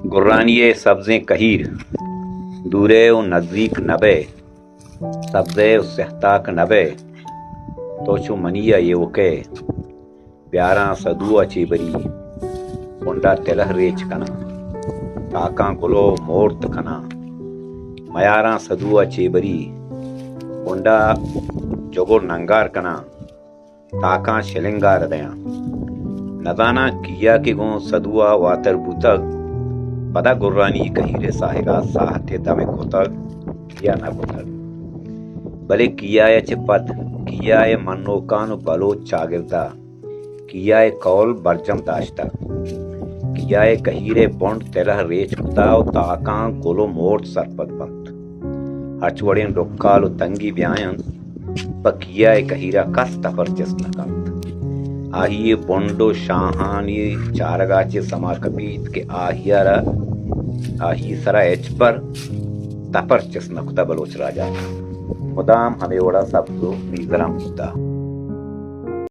गुर्रानिये सब्ज़ें कहीर, दूरे व नज़दीक नबे, सब्ज़े व सहताक नबे, तोचु मनिया ये वके, प्यारा सदुआ चीबरी, पोंडा तेलह रेच कना, ताका गुलो मोर्त कना, मयारा सदुआ चीबरी, पोंडा जोगो नंगार कना, ताका शिलिंगार दया, नदाना किया के गो सदुआ वातर बुतग, पदा गुर्रानी कहीरे साहेगा साहते दमे कोतग, किया न कोतग, भले किया ये चिपत, किया ये मन्नोकान बलो चागिरदा, किया ये कौल बरजम दाश्ता, किया ये कहीरे बोंड तेरह रेच कुताव ताका गोलो मोर्ट सरपत बंत, हचवड़ें डुक्कालो तंगी ब्यायन, पकिया ये कहीरा कस तफर जिस्न कंत, आहिए बोंडो शाहानी चारगाचे समा कपीत के आहियारा, आही सरा एच पर तपर जिस्न कुता बलोच राजा, मुदाम हमें वड़ा सब तो नीजरा मुद्दा।